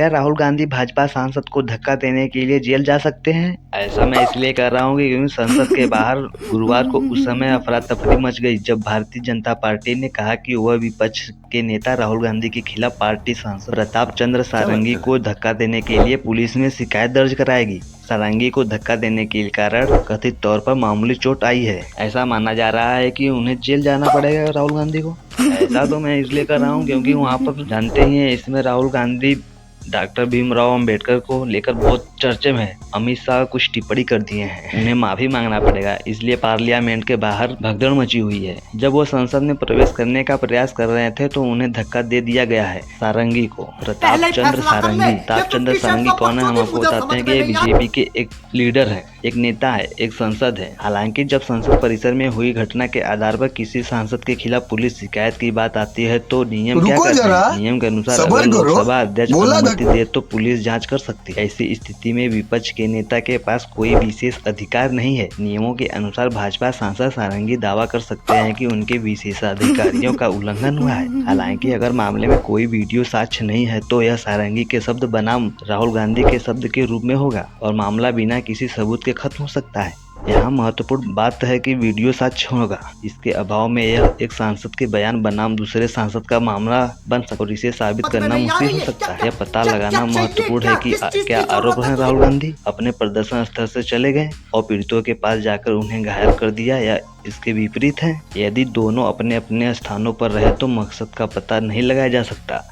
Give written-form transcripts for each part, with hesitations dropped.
क्या राहुल गांधी भाजपा सांसद को धक्का देने के लिए जेल जा सकते हैं? ऐसा मैं इसलिए कर रहा हूँ कि क्योंकि संसद के बाहर गुरुवार को उस समय अफरा तफरी मच गई जब भारतीय जनता पार्टी ने कहा कि वह विपक्ष के नेता राहुल गांधी के खिलाफ पार्टी सांसद प्रताप चंद्र सारंगी को धक्का देने के लिए पुलिस में शिकायत दर्ज कराएगी। सारंगी को धक्का देने के कारण कथित तौर पर मामूली चोट आई है। ऐसा माना जा रहा है कि उन्हें जेल जाना पड़ेगा राहुल गांधी को। ऐसा तो मैं इसलिए कर रहा हूँ क्योंकि वहाँ पर जानते ही हैं, इसमें राहुल गांधी डॉक्टर भीमराव अंबेडकर को लेकर बहुत चर्चे में है। अमित शाह कुछ टिप्पणी कर दिए हैं, उन्हें माफी मांगना पड़ेगा, इसलिए पार्लियामेंट के बाहर भगदड़ मची हुई है। जब वो संसद में प्रवेश करने का प्रयास कर रहे थे तो उन्हें धक्का दे दिया गया है। सारंगी को प्रताप चंद्र सारंगी कौन है? हम आपको बताते हैं कि ये बीजेपी के एक लीडर है, एक नेता है, एक सांसद है। हालांकि जब संसद परिसर में हुई घटना के आधार पर किसी सांसद के खिलाफ पुलिस शिकायत की बात आती है तो नियम क्या कहते हैं? नियम के अनुसार अगर लोकसभा अध्यक्ष अनुमति दे तो पुलिस जांच कर सकती है। ऐसी स्थिति में विपक्ष के नेता के पास कोई विशेष अधिकार नहीं है। नियमों के अनुसार भाजपा सांसद सारंगी दावा कर सकते हैं कि उनके विशेषाधिकारियों का उल्लंघन हुआ है। हालांकि अगर मामले में कोई वीडियो साक्ष्य नहीं है तो यह सारंगी के शब्द बनाम राहुल गांधी के शब्द के रूप में होगा और मामला बिना किसी सबूत के खत्म हो सकता है। यहाँ महत्वपूर्ण बात है कि वीडियो साक्ष्य होगा। इसके अभाव में यह एक सांसद के बयान बनाम दूसरे सांसद का मामला बन सकता और इसे साबित करना मुश्किल हो सकता है। यह पता लगाना महत्वपूर्ण है कि क्या आरोप है राहुल गांधी अपने प्रदर्शन स्थल से चले गए और पीड़ितों के पास जाकर उन्हें घायल कर दिया या इसके विपरीत है। यदि दोनों अपने अपने स्थानों पर रहे तो मकसद का पता नहीं लगाया जा सकता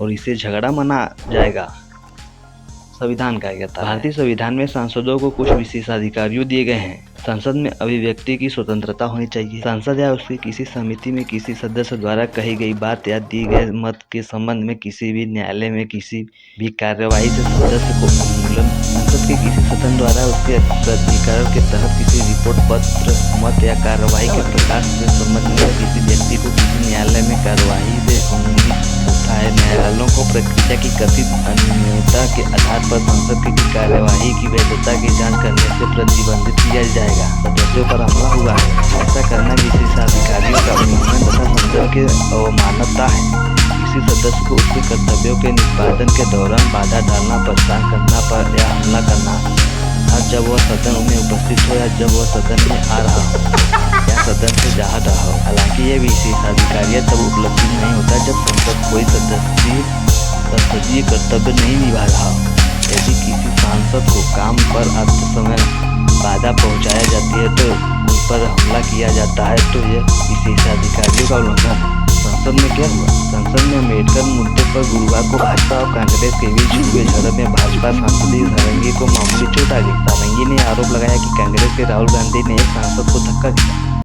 और इसे झगड़ा माना जाएगा। संविधान का कहता है भारतीय संविधान में सांसदों को कुछ विशेषाधिकारियों दिए गए हैं। संसद में अभिव्यक्ति की स्वतंत्रता होनी चाहिए। संसद या उसकी किसी समिति में किसी सदस्य द्वारा कही गई बात या दी गए मत के संबंध में किसी भी न्यायालय में किसी भी कार्यवाही से सदस्य को अनुमोदन संसद के किसी सदन द्वारा उसके अधिकार के तहत किसी रिपोर्ट पत्र मत या कार्यवाही के प्रकाश के संबंध में किसी व्यक्ति को किसी न्यायालय में कार्यवाही से अनुमति होता है। न्यायालयों को प्रक्रिया की कथित अनियमितता के आधार पर संसद की कार्यवाही की वैधता की जांच करने से प्रतिबंधित किया जाएगा। सदस्यों पर हमला हुआ है, ऐसा करना विशेषाधिकारियों का उल्लंघन तथा संसद के अवमानना है। किसी सदस्य को उसके कर्तव्यों के निष्पादन के दौरान बाधा डालना, परेशान करना पर या हमला करना, जब वह सदन में उपस्थित हो या जब वह सदन में आ रहा हो या सदन से जा रहा हो। हालांकि ये विशेषाधिकारियत तब उपलब्ध नहीं होता जब संसद कोई संसदीय कर्तव्य नहीं निभा रहा हो। यदि किसी सांसद को काम पर आते समय बाधा पहुंचाया जाती है तो उन पर हमला किया जाता है तो यह विशेषाधिकारियों का उल्लंघन है। संसद में क्या हुआ? संसद में अम्बेडकर मुद्दे पर गुरुवार को भाजपा और कांग्रेस के बीच हुए झड़प में भाजपा सांसद सारंगी को मामूली चोट आ गई। सारंगी ने आरोप लगाया कि कांग्रेस के राहुल गांधी ने एक सांसद को धक्का दिया।